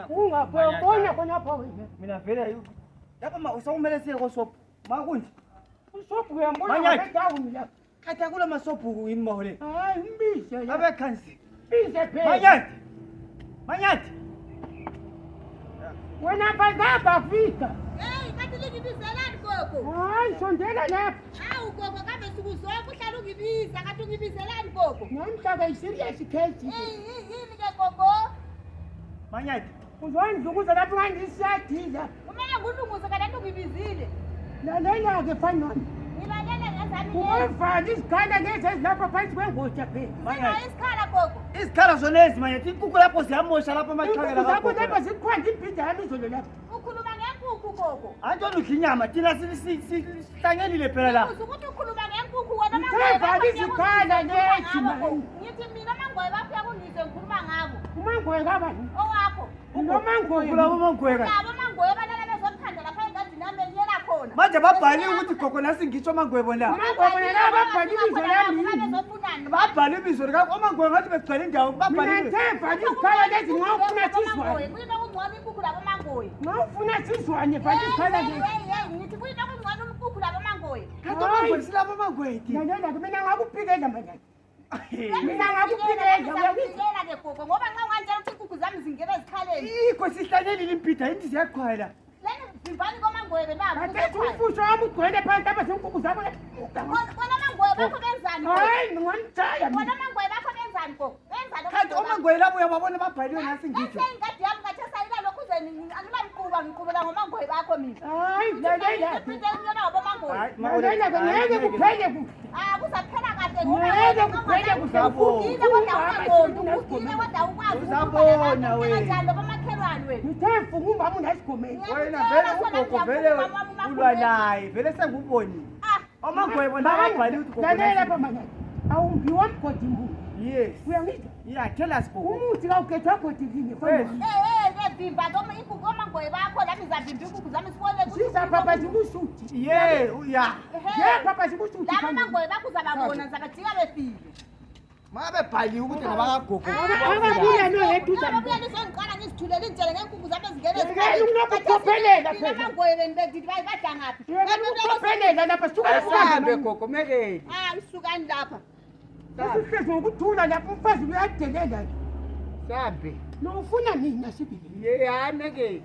Ungabona khonapha wena. Mina vele lapha usawumele siye koSophu. Makunje. USophu uyambona ngabendawo la. Khathi akula masobhuku yini mahole. Hayi umbize la. Abe khansi. Bize phela. Manyathi. Manyathi. Wena bazaba fika. Hey, kathi lingibizelani gogo? Hayi sondela lapha. Awu gogo kambe sikuzwa kuhlala ungibiza, kathi ungibizelani gogo? Namhlanje iserious case. Yini ke gogo? Manyathi. Uzondlukuza lapha ngandisiyadila. Kumele ngulunguze kanti ungibizile. Lalela ke fanoni. Ngilalela ngezami. Uvale isikhala lezi ezilapha phansi kwengoja phela. Sina isikhala gogo. Isikhala zona ezi manyathi inkukhu lapho ziyamosha lapha amaqhakela Zakho lapha zikhwanda impinda yami izolo lapha. Ukhuluma ngenkukhu gogo. Antoni udla inyama thina sihlanyelile phela la. Ukuthi ukhuluma ngenkukhu wena Uvale isikhala lezi manje. Ngithi mina mangoye baphi yakungizwe ngikhuluma ngabo. Umangoye kabani? Owakho. Umangoye. Kula umangoye ka. Labo mangoye balala bezomkhanda lapha engadini yami ngiyela khona. Manje babhali ukuthi gogo nasi ngitsho mangoye bona. Umangoye bona laba babhali ibizo lami. Bezofunani? Babhali ibizo lika omangoye ngathi begcwele indawo babhali. Mina nthemba isikhala lezi ngawufuna sizwane. Kuyina kungcono inkukhu labo mangoye. Ngawufuna sizwane vale isikhala lezi. Ngithi kuyina kungcono inkukhu labo mangoye. Kanti omangoye silapha mangoye thi. Lalela ke mina ngakuphikela manje. Mina ngakuphilela ke gogo ngoba nxa unganjalo ukuthi inkukhu zami zingena ezikhaleni. Ikho sihlanyelile impida yini ziyaqhwala. Leni vimbani komangoye benabo. Kathi umfusho wami ugcwele phansi lapha zinkukhu zakho. Kona mangoye bakho benzani? Hayi ngamtshaya mina. Kona mangoye bakho benzani gogo? Benzani Kanti omangoye labo uyababona babhaliwe nasi ngitsho. Bese ingadi yami ngathesa ila lokhu angilamquba ngiqubela ngomangoye bakho mina. Hayi lalela. Iphinde ngiyona ngoba mangoye. Lalela ke ngeke kuphele kuhle. Kuzaphela kahle Ngeke kuphele kuhle. ugile kodwa ungaqondi ugile kodwa ukwazi Uzabona wena. kanjani ngoba makhelwane wena. Ngithe ngumama unasigomeni. Wena vele ugogo vele ulwa naye vele senguboni. Omangoye bona babhali ukuthi gogo. Lalela lapha manje. Awumbiwa mgodi mbu. Yes. Uyangizwa? Yeah, tell us gogo. Umuthi kawugethwa godi kini fana. Vimba noma inkukhu omangoye bakho lami ngizavimba inkukhu zami sibone ukuthi Siza papa zibusuthi. Yeah, yeah. Yeah papa zibusuthi. laba omangoye bakho uzababona ngizabajika befile. Mabe bhali ukuthi ngabakagogo. Ababuya no heduza. Ababuya nizongiqala ngizithulele indlela ngeenkukhu zami ezingena Ngeke unokukhophelela phela. omangoye bendithi bayibada ngaphi? Unokukhophelela lapha suka Asambe gogo mekeni. Isukani lapha. Sisihlezi ngokuthula lapha umfazi uyadelela. Sambe. Nofuna mina sibili. Yeah, mekeni.